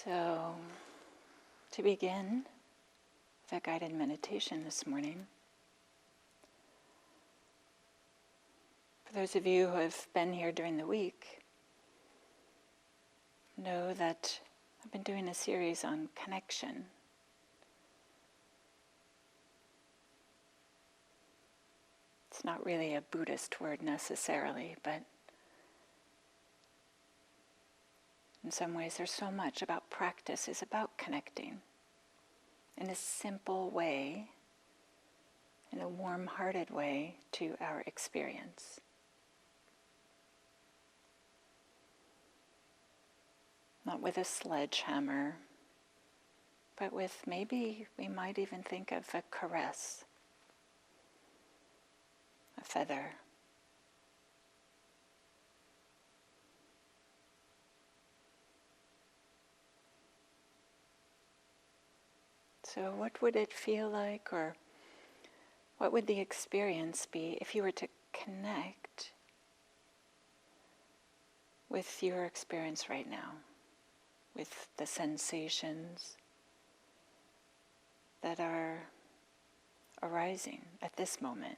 So, to begin the guided meditation this morning, for those of you who have been here during the week, know that I've been doing a series on connection. It's not really a Buddhist word necessarily, but in some ways there's so much about practice is about connecting in a simple way, in a warm-hearted way to our experience. Not with a sledgehammer, but with maybe we might even think of a caress, a feather. So what would it feel like, or what would the experience be if you were to connect with your experience right now, with the sensations that are arising at this moment?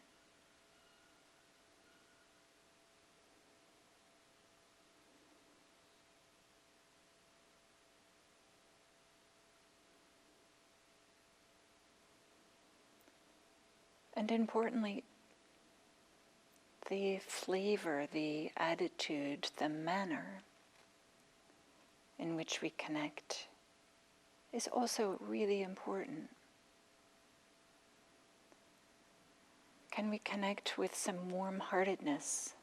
And importantly, the flavor, the attitude, the manner in which we connect is also really important. Can we connect with some warm-heartedness,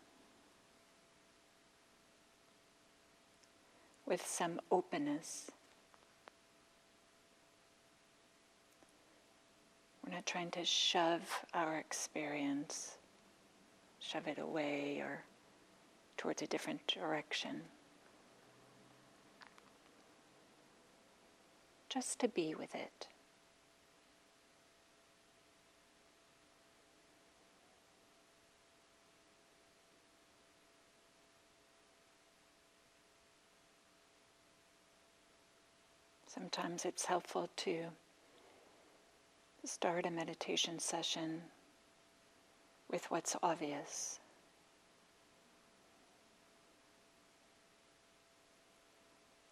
with some openness? We're not trying to shove our experience, shove it away or towards a different direction. Just to be with it. Sometimes it's helpful to start a meditation session with what's obvious.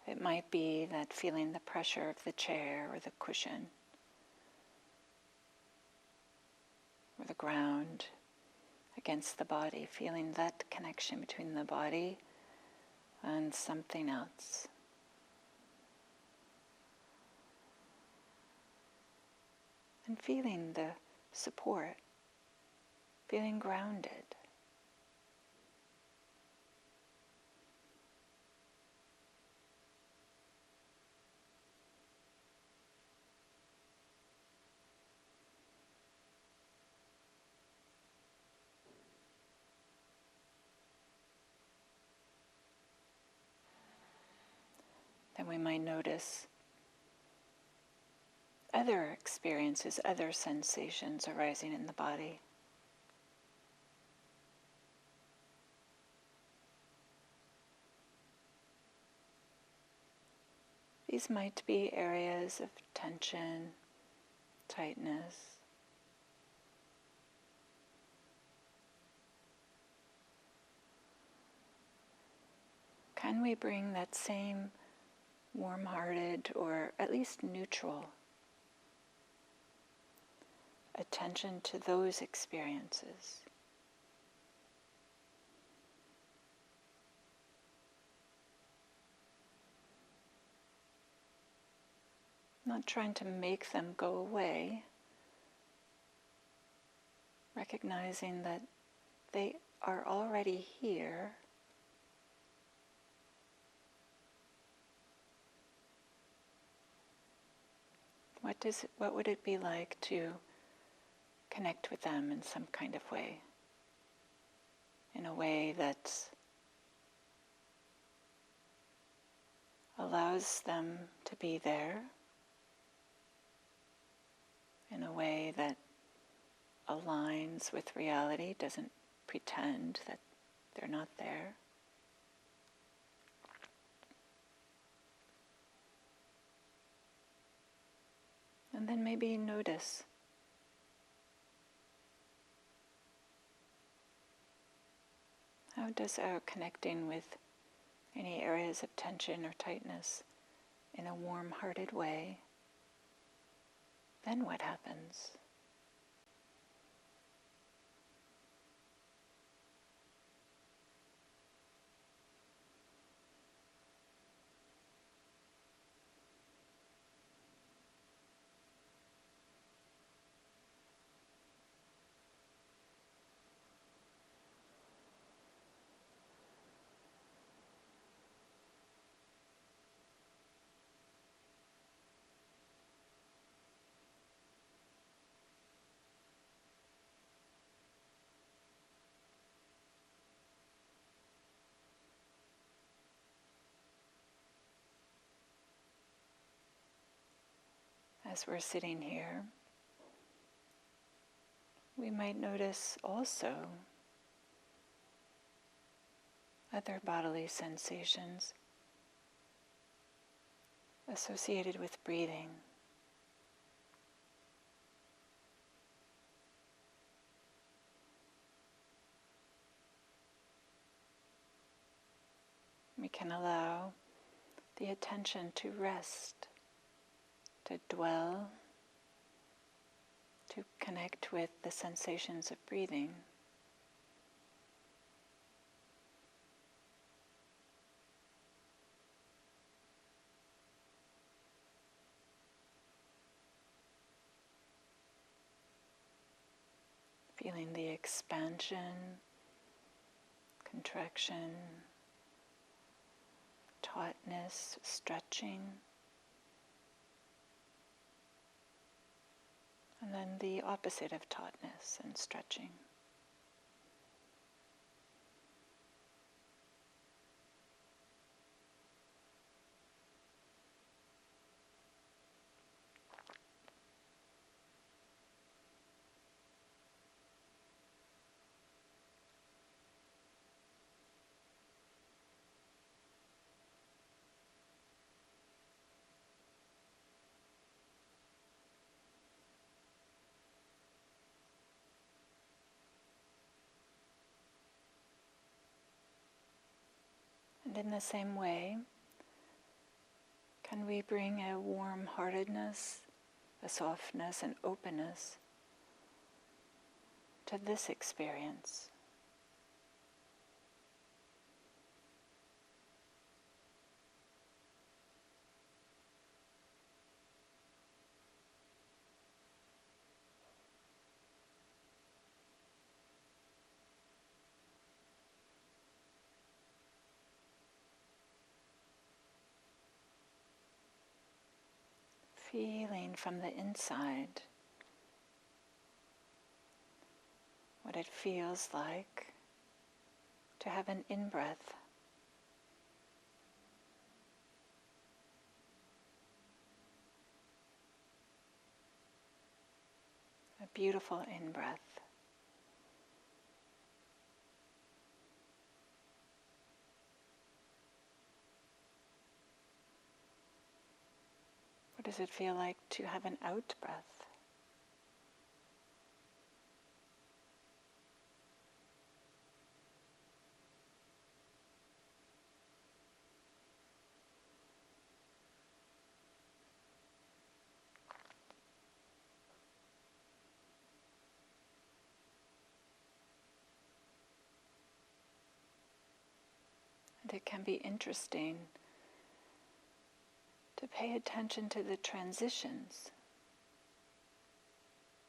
It might be that feeling the pressure of the chair or the cushion or the ground against the body, feeling that connection between the body and something else. And feeling the support, feeling grounded. Then we might notice other experiences, other sensations arising in the body. These might be areas of tension, tightness. Can we bring that same warm-hearted, or at least neutral, attention to those experiences? Not trying to make them go away, recognizing that they are already here. What would it be like to connect with them in some kind of way? In a way that allows them to be there, in a way that aligns with reality, doesn't pretend that they're not there. And then maybe notice how does our connecting with any areas of tension or tightness in a warm-hearted way, then what happens? As we're sitting here, we might notice also other bodily sensations associated with breathing. We can allow the attention to rest, to dwell, to connect with the sensations of breathing. Feeling the expansion, contraction, tautness, stretching, and then the opposite of tautness and stretching. And in the same way, can we bring a warm-heartedness, a softness, and openness to this experience? Feeling from the inside what it feels like to have an in-breath, a beautiful in-breath. What does it feel like to have an out-breath? And it can be interesting to pay attention to the transitions,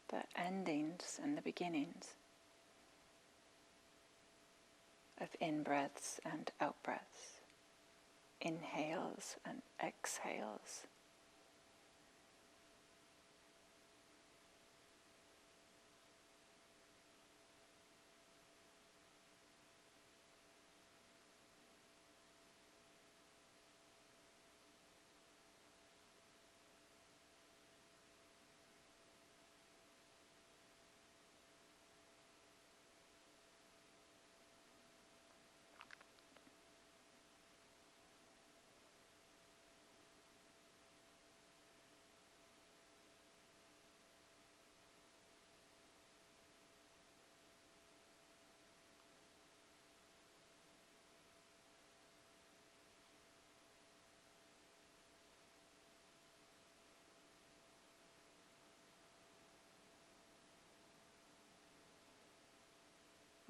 the endings and the beginnings of in-breaths and out-breaths, inhales and exhales.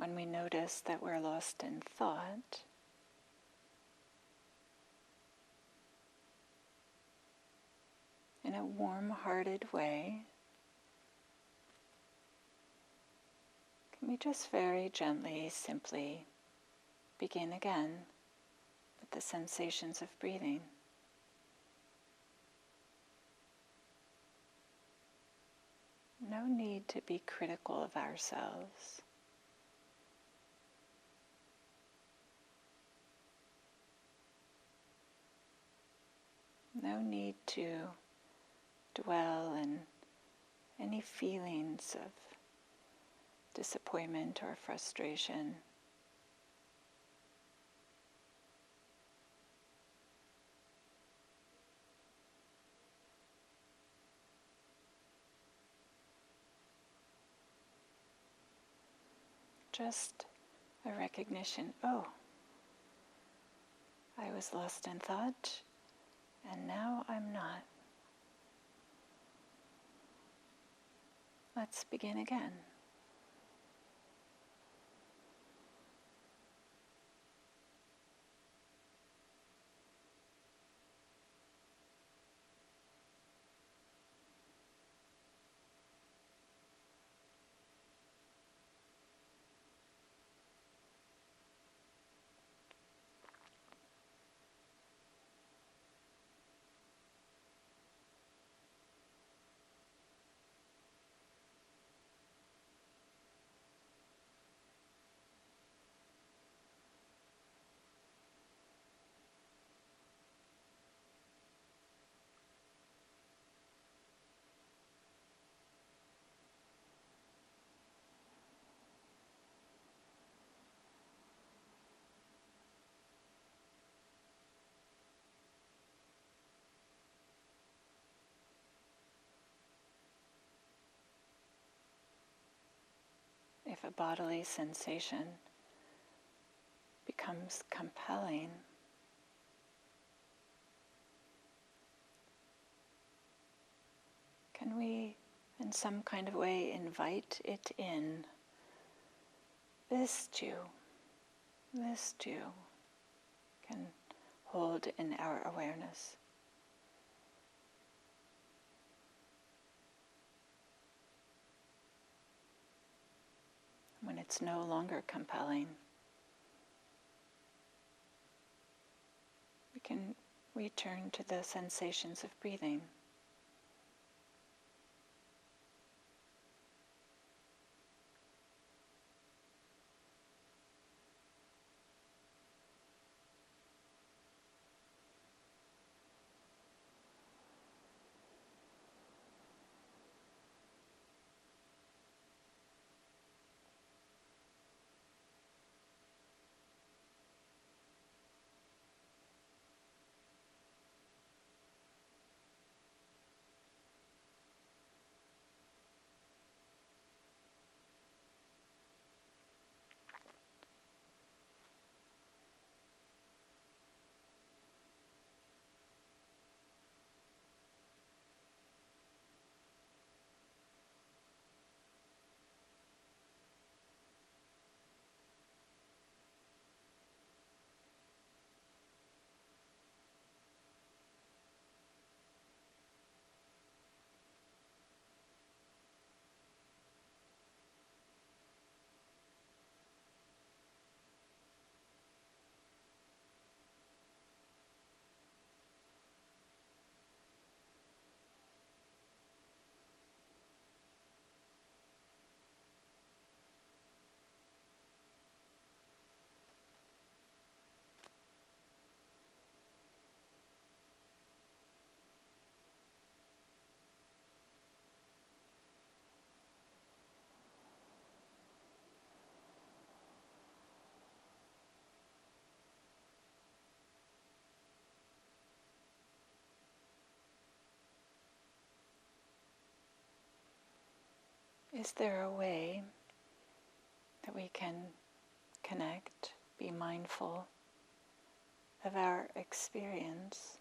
when we notice that we're lost in thought, in a warm-hearted way, can we just very gently, simply begin again with the sensations of breathing? No need to be critical of ourselves. No need to dwell in any feelings of disappointment or frustration. Just a recognition, oh, I was lost in thought, and now I'm not. Let's begin again. If a bodily sensation becomes compelling, can we, in some kind of way, invite it in? This too can hold in our awareness. When it's no longer compelling, we can return to the sensations of breathing. Is there a way that we can connect, be mindful of our experience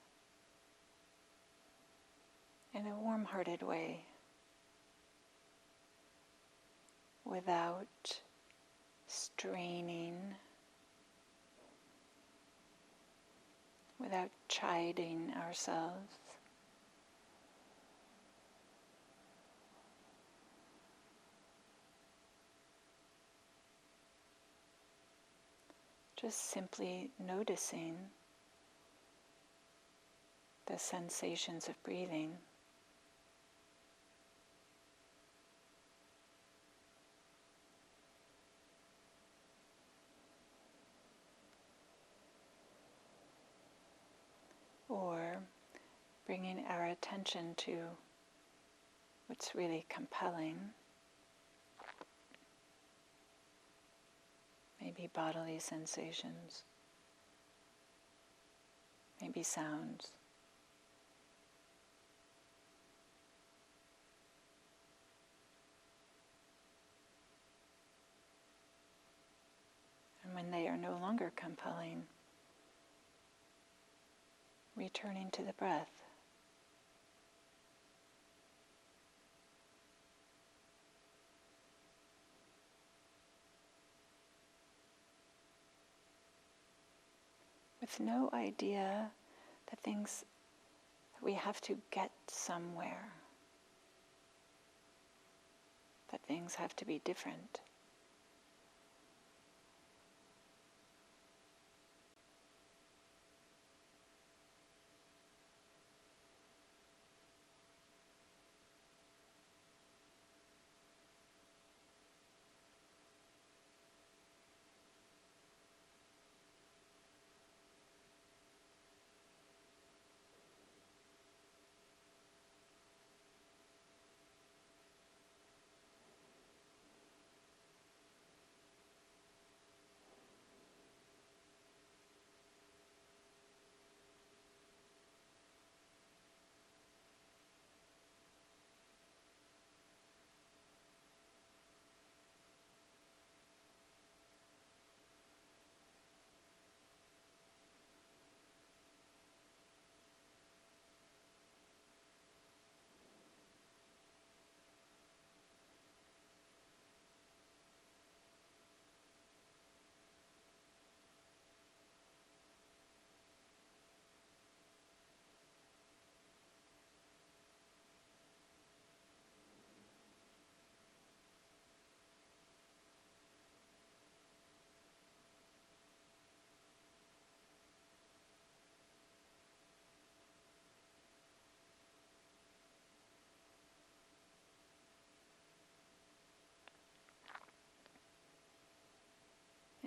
in a warm-hearted way, without straining, without chiding ourselves. Just simply noticing the sensations of breathing. Or bringing our attention to what's really compelling, maybe bodily sensations, maybe sounds. And when they are no longer compelling, returning to the breath. With no idea that we have to get somewhere, that things have to be different.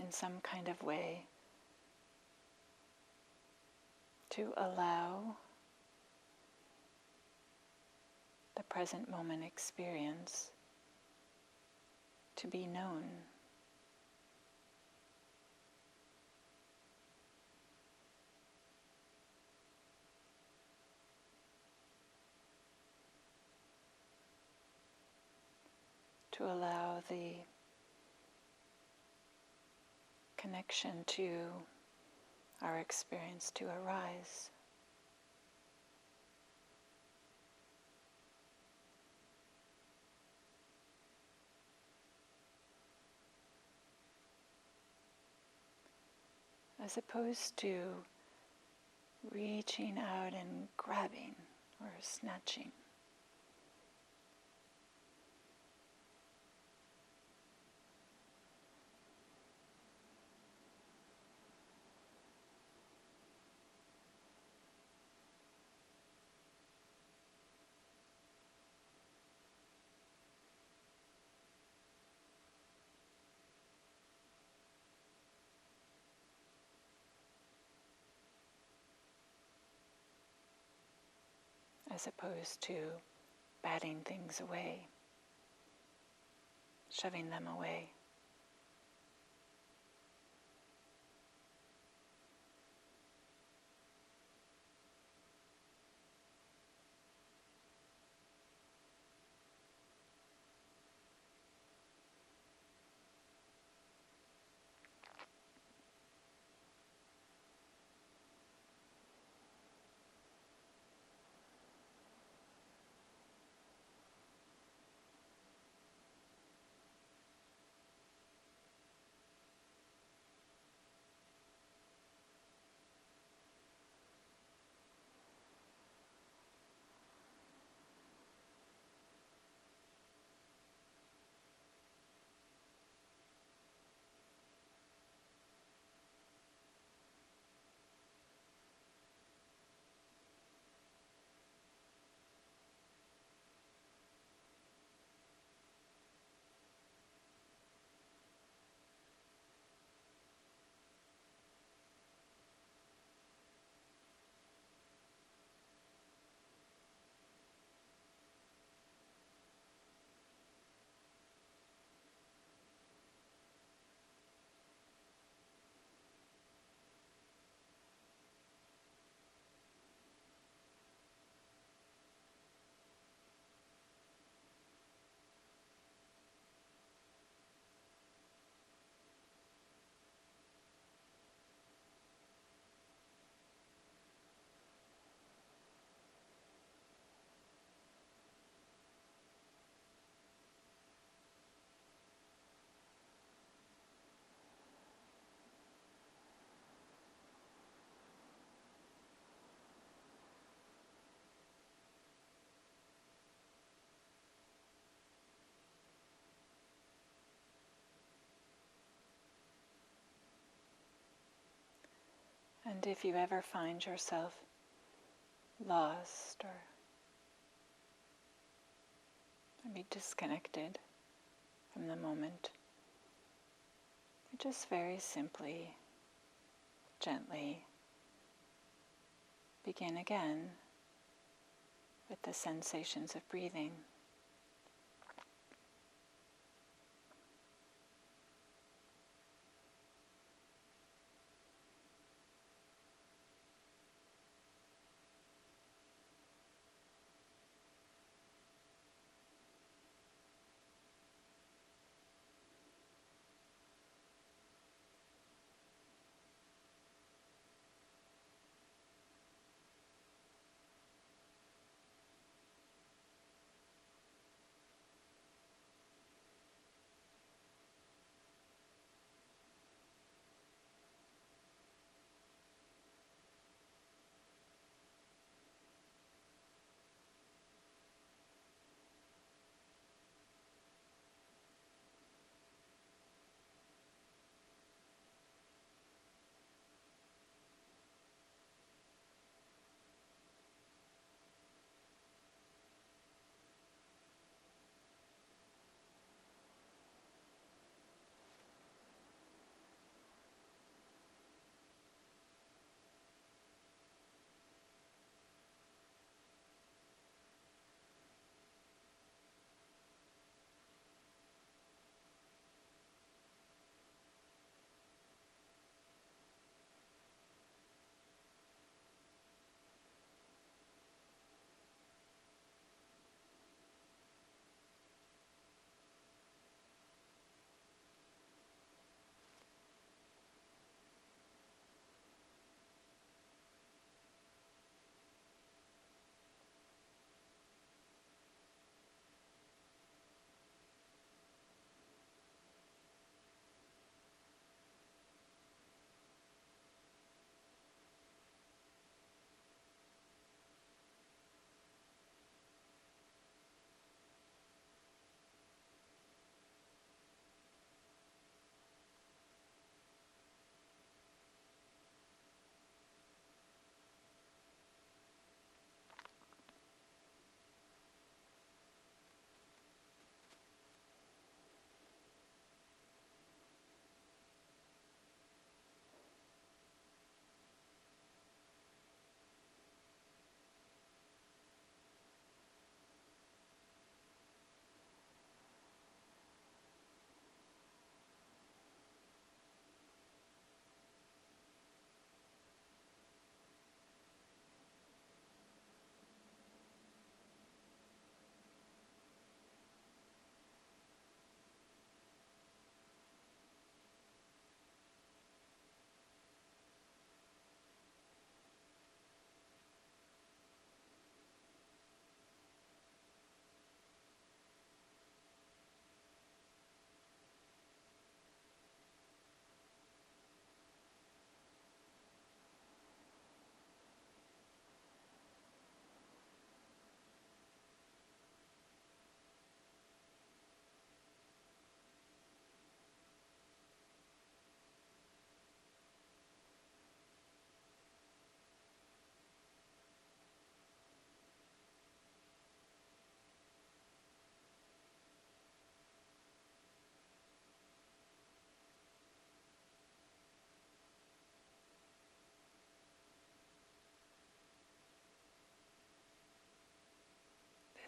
In some kind of way, to allow the present moment experience to be known. To allow the connection to our experience to arise. As opposed to reaching out and grabbing or snatching. As opposed to batting things away, shoving them away. And if you ever find yourself lost or maybe disconnected from the moment, just very simply, gently begin again with the sensations of breathing.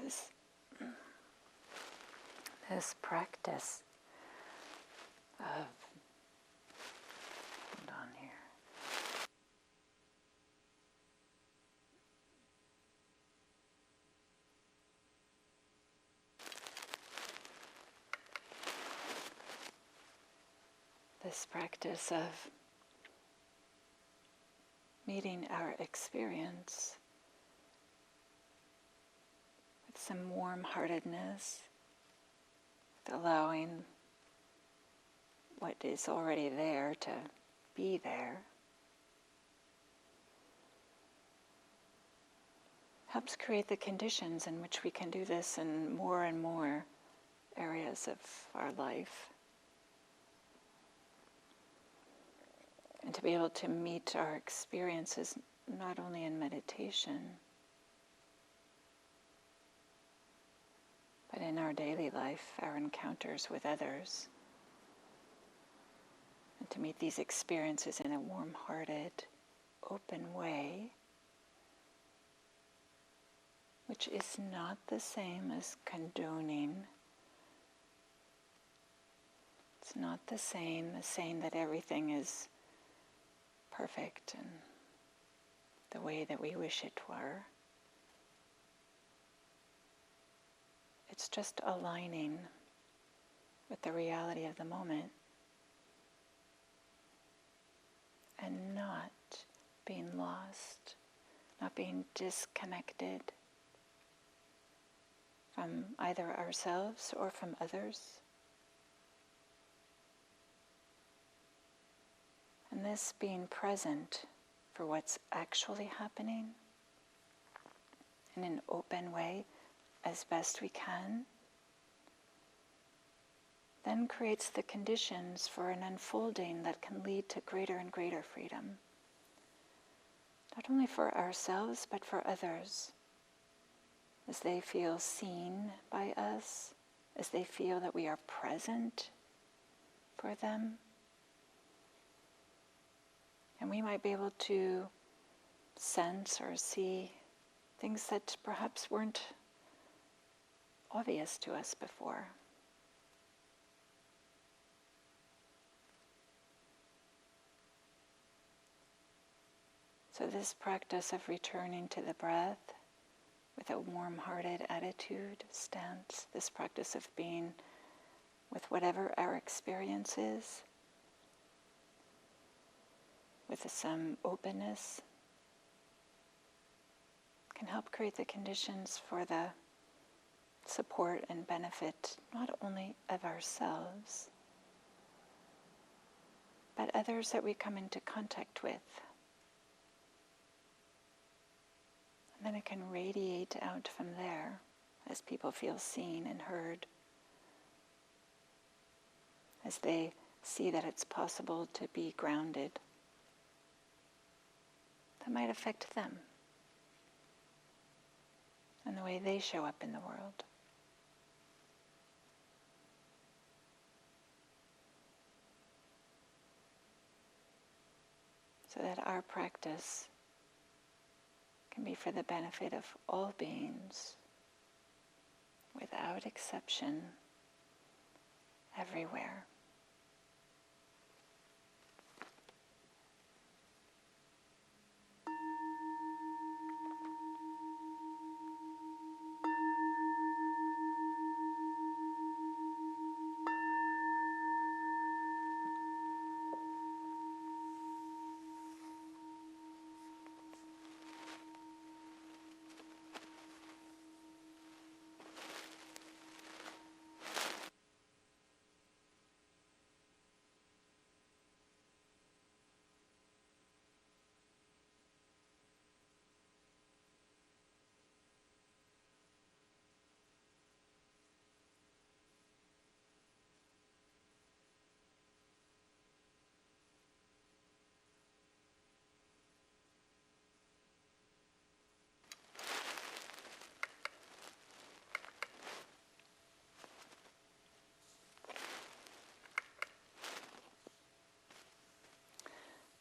This, this practice of, hold on here. This practice of meeting our experience with some warm-heartedness, with allowing what is already there to be there, helps create the conditions in which we can do this in more and more areas of our life. And to be able to meet our experiences not only in meditation, but in our daily life, our encounters with others. And to meet these experiences in a warm-hearted, open way, which is not the same as condoning. It's not the same as saying that everything is perfect and the way that we wish it were. It's just aligning with the reality of the moment and not being lost, not being disconnected from either ourselves or from others. And this being present for what's actually happening in an open way as best we can, then creates the conditions for an unfolding that can lead to greater and greater freedom. Not only for ourselves, but for others, as they feel seen by us, as they feel that we are present for them. And we might be able to sense or see things that perhaps weren't obvious to us before. So this practice of returning to the breath with a warm-hearted attitude, stance, this practice of being with whatever our experience is, with some openness, can help create the conditions for the support and benefit not only of ourselves, but others that we come into contact with. And then it can radiate out from there as people feel seen and heard, as they see that it's possible to be grounded. That might affect them and the way they show up in the world. So that our practice can be for the benefit of all beings, without exception, everywhere.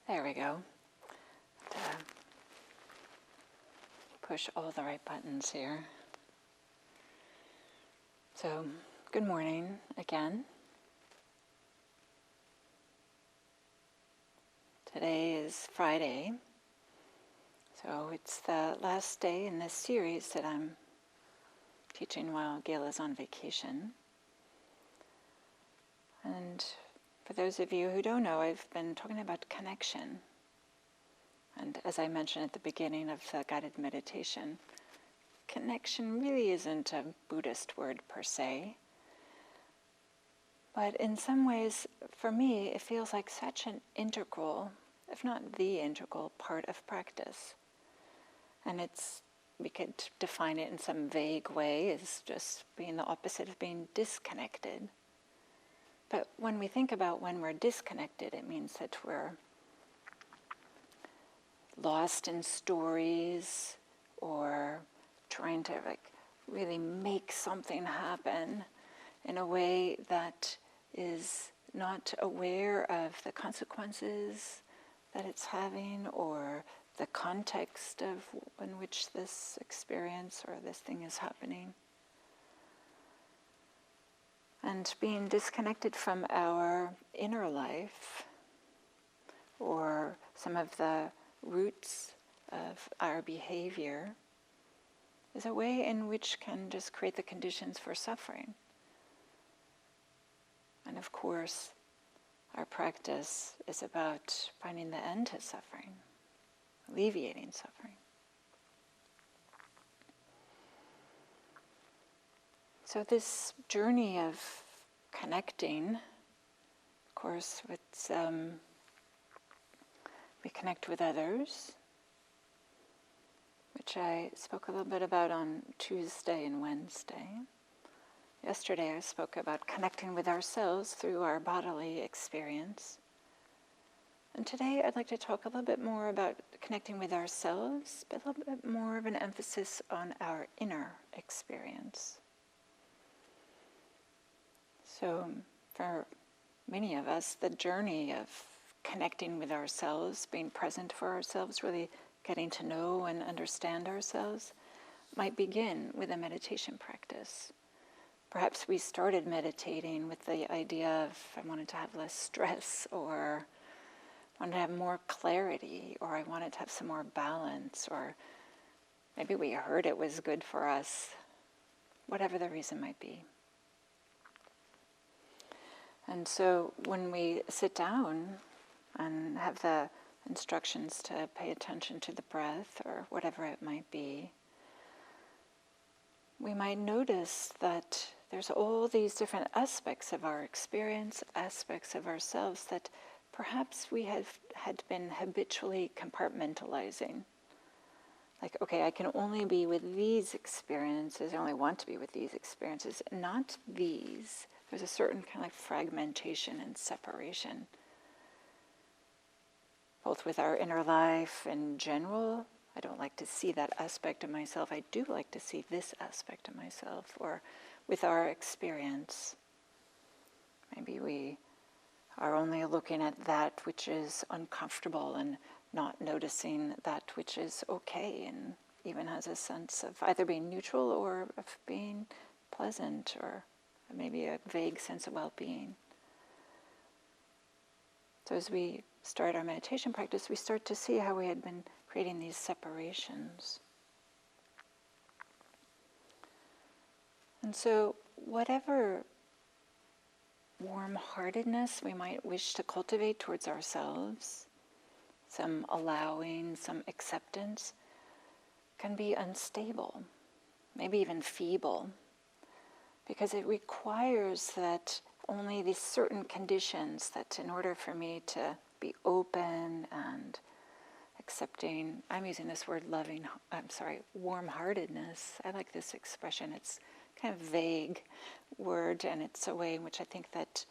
There we go. Push all the right buttons here. So, good morning again. Today is Friday, so it's the last day in this series that I'm teaching while Gail is on vacation. And for those of you who don't know, I've been talking about connection. And as I mentioned at the beginning of the guided meditation, connection really isn't a Buddhist word per se. But in some ways, for me, it feels like such an integral, if not the integral, part of practice. And we could define it in some vague way as just being the opposite of being disconnected. But when we think about when we're disconnected, it means that we're lost in stories or trying to really make something happen in a way that is not aware of the consequences that it's having or the context of in which this experience or this thing is happening. And being disconnected from our inner life or some of the roots of our behavior is a way in which can just create the conditions for suffering. And of course, our practice is about finding the end to suffering, alleviating suffering. So this journey of connecting, of course, we connect with others, which I spoke a little bit about on Tuesday and Wednesday. Yesterday I spoke about connecting with ourselves through our bodily experience. And today I'd like to talk a little bit more about connecting with ourselves, but a little bit more of an emphasis on our inner experience. So for many of us, the journey of connecting with ourselves, being present for ourselves, really getting to know and understand ourselves, might begin with a meditation practice. Perhaps we started meditating with the idea of I wanted to have less stress, or wanted to have more clarity, or I wanted to have some more balance, or maybe we heard it was good for us, whatever the reason might be. And so when we sit down and have the instructions to pay attention to the breath or whatever it might be, we might notice that there's all these different aspects of our experience, aspects of ourselves that perhaps we had been habitually compartmentalizing. Like, okay, I can only be with these experiences, I only want to be with these experiences, not these. There's a certain kind of fragmentation and separation, both with our inner life in general. I don't like to see that aspect of myself. I do like to see this aspect of myself, or with our experience. Maybe we are only looking at that which is uncomfortable and not noticing that which is okay and even has a sense of either being neutral or of being pleasant, or maybe a vague sense of well-being. So as we start our meditation practice, we start to see how we had been creating these separations. And so whatever warm-heartedness we might wish to cultivate towards ourselves, some allowing, some acceptance, can be unstable, maybe even feeble, because it requires that only these certain conditions, that in order for me to be open and accepting, I'm using this word warm-heartedness. I like this expression. It's kind of vague word, and it's a way in which I think that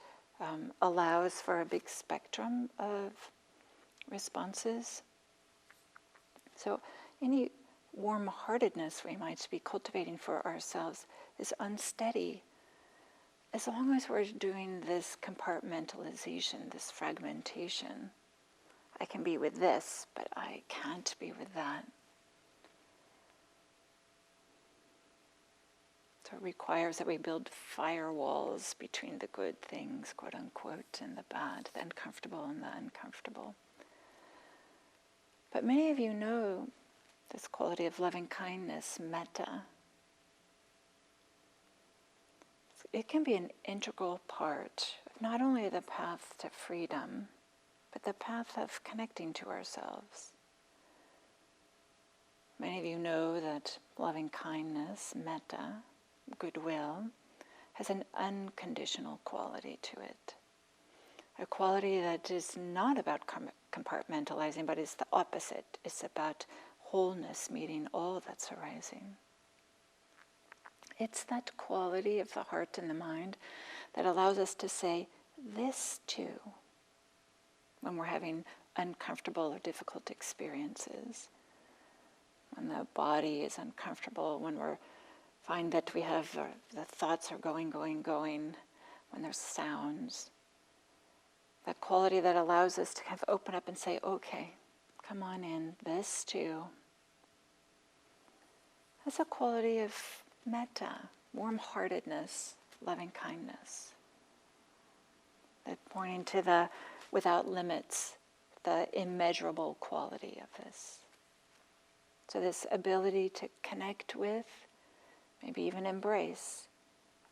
allows for a big spectrum of responses. So any warm-heartedness we might be cultivating for ourselves is unsteady as long as we're doing this compartmentalization, this fragmentation. I can be with this, but I can't be with that. So it requires that we build firewalls between the good things, quote unquote, and the bad, the uncomfortable and the uncomfortable. But many of you know this quality of loving kindness, metta. It can be an integral part of not only the path to freedom, but the path of connecting to ourselves. Many of you know that loving kindness, metta, goodwill, has an unconditional quality to it. A quality that is not about compartmentalizing, but is the opposite. It's about wholeness, meeting all that's arising. It's that quality of the heart and the mind that allows us to say this too when we're having uncomfortable or difficult experiences. When the body is uncomfortable, when we find that we have, the thoughts are going, when there's sounds. That quality that allows us to kind of open up and say, okay, come on in, this too. That's a quality of metta, warm-heartedness, loving kindness. That pointing to the without limits, the immeasurable quality of this. So this ability to connect with, maybe even embrace,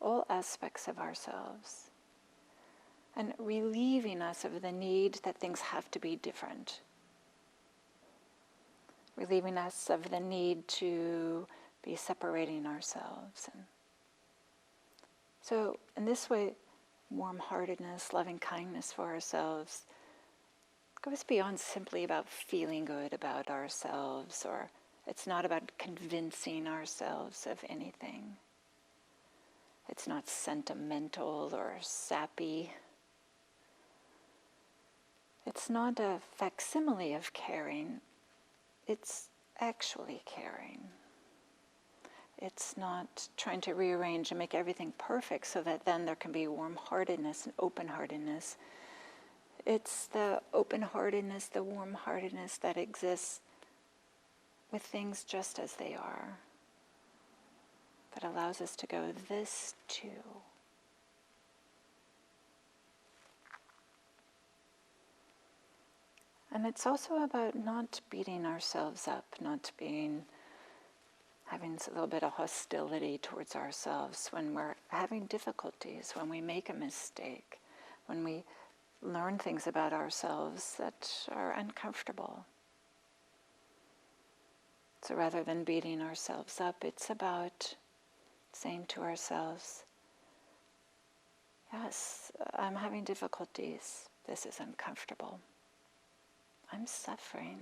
all aspects of ourselves. And relieving us of the need that things have to be different. Relieving us of the need to be separating ourselves. And so in this way, warm-heartedness, loving kindness for ourselves goes beyond simply about feeling good about ourselves, or it's not about convincing ourselves of anything. It's not sentimental or sappy. It's not a facsimile of caring. It's actually caring. It's not trying to rearrange and make everything perfect so that then there can be warm-heartedness and open-heartedness. It's the open-heartedness, the warm-heartedness that exists with things just as they are, that allows us to go, this too. And it's also about not beating ourselves up, not having a little bit of hostility towards ourselves when we're having difficulties, when we make a mistake, when we learn things about ourselves that are uncomfortable. So rather than beating ourselves up, it's about saying to ourselves, yes, I'm having difficulties. This is uncomfortable. I'm suffering.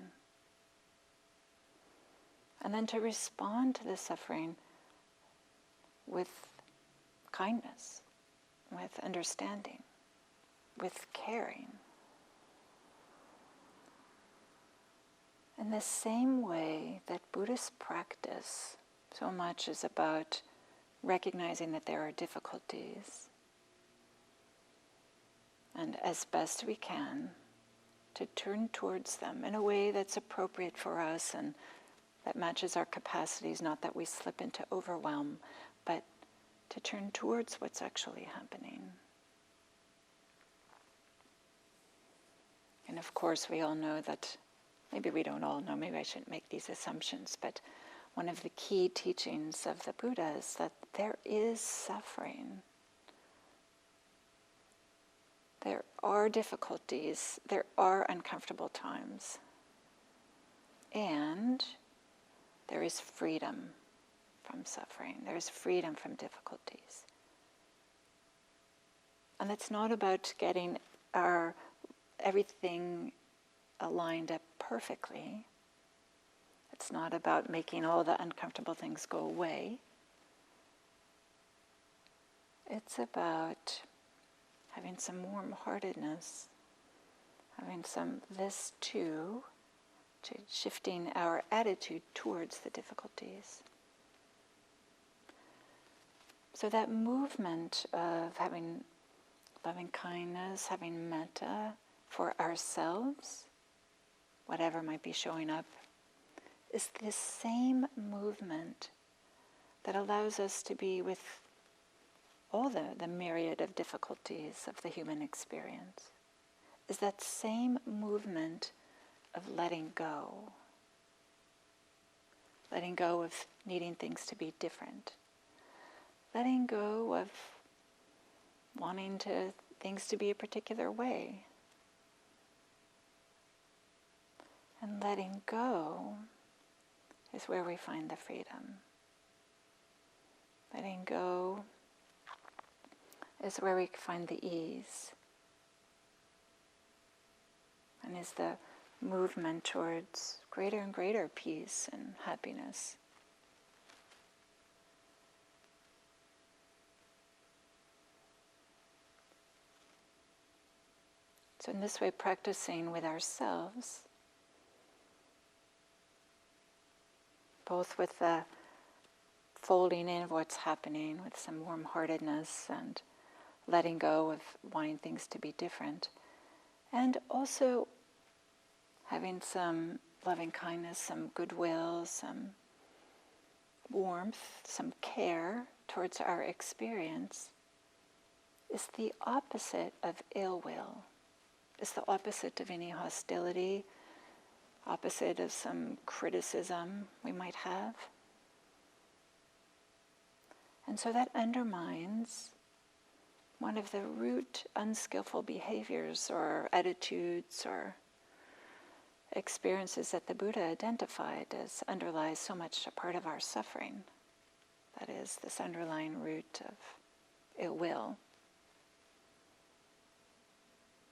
And then to respond to the suffering with kindness, with understanding, with caring. In the same way that Buddhist practice so much is about recognizing that there are difficulties, and as best we can, to turn towards them in a way that's appropriate for us and that matches our capacities, not that we slip into overwhelm, but to turn towards what's actually happening. And of course we all know that, maybe we don't all know, maybe I shouldn't make these assumptions, but one of the key teachings of the Buddha is that there is suffering. There are difficulties, there are uncomfortable times, and there is freedom from suffering. There is freedom from difficulties. And it's not about getting everything aligned up perfectly. It's not about making all the uncomfortable things go away. It's about having some warm-heartedness, having some this too, to shifting our attitude towards the difficulties. So that movement of having loving kindness, having metta for ourselves, whatever might be showing up, is this same movement that allows us to be with all the myriad of difficulties of the human experience, is that same movement of letting go of needing things to be different, letting go of wanting things to be a particular way, and letting go is where we find the freedom. Letting go is where we find the ease, and is the movement towards greater and greater peace and happiness. So in this way, practicing with ourselves, both with the folding in of what's happening with some warm-heartedness and letting go of wanting things to be different, and also having some loving kindness, some goodwill, some warmth, some care towards our experience, is the opposite of ill will. It's the opposite of any hostility, opposite of some criticism we might have. And so that undermines one of the root unskillful behaviors or attitudes or experiences that the Buddha identified as underlies so much a part of our suffering. That is, this underlying root of ill will.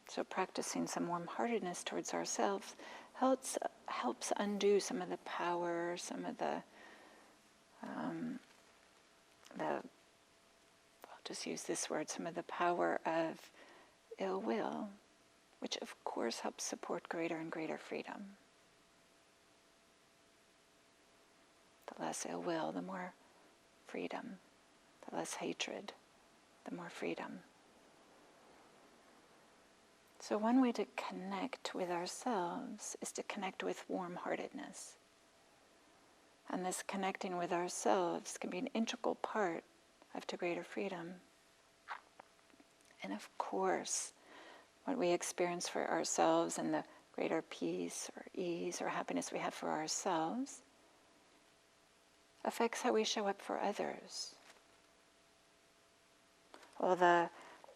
So practicing some warm-heartedness towards ourselves helps undo some of the power, some of I'll just use this word, some of the power of ill will, which of course helps support greater and greater freedom. The less ill will, the more freedom. The less hatred, the more freedom. So one way to connect with ourselves is to connect with warm-heartedness. And this connecting with ourselves can be an integral part of to greater freedom. And of course, what we experience for ourselves and the greater peace or ease or happiness we have for ourselves affects how we show up for others. All the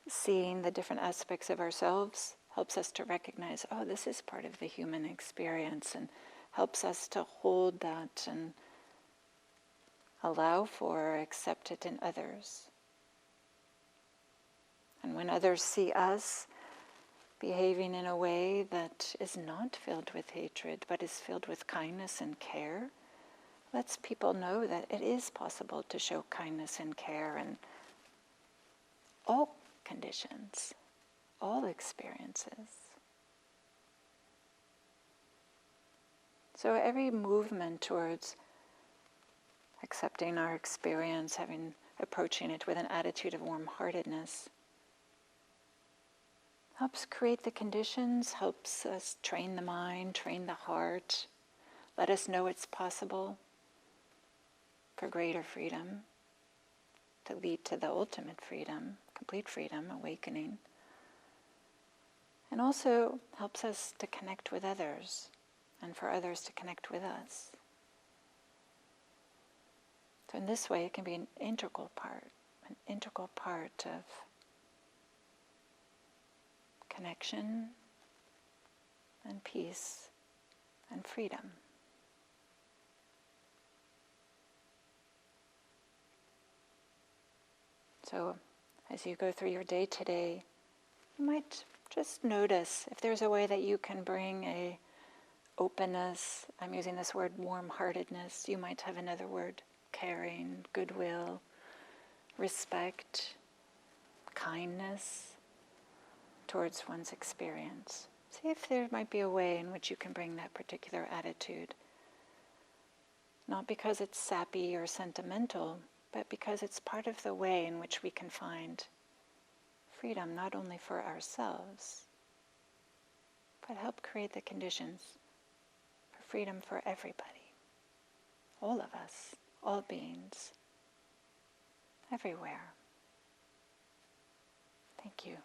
seeing the different aspects of ourselves helps us to recognize, oh, this is part of the human experience, and helps us to hold that and allow for or accept it in others. And when others see us behaving in a way that is not filled with hatred, but is filled with kindness and care, lets people know that it is possible to show kindness and care in all conditions, all experiences. So every movement towards accepting our experience, approaching it with an attitude of warm-heartedness, helps create the conditions, helps us train the mind, train the heart, let us know it's possible for greater freedom, to lead to the ultimate freedom, complete freedom, awakening. And also helps us to connect with others, and for others to connect with us. So in this way, it can be an integral part of connection and peace and freedom. So as you go through your day today, you might just notice if there's a way that you can bring a openness. I'm using this word warm-heartedness. You might have another word, caring, goodwill, respect, kindness towards one's experience. See if there might be a way in which you can bring that particular attitude. Not because it's sappy or sentimental, but because it's part of the way in which we can find freedom, not only for ourselves, but help create the conditions for freedom for everybody, all of us, all beings, everywhere. Thank you.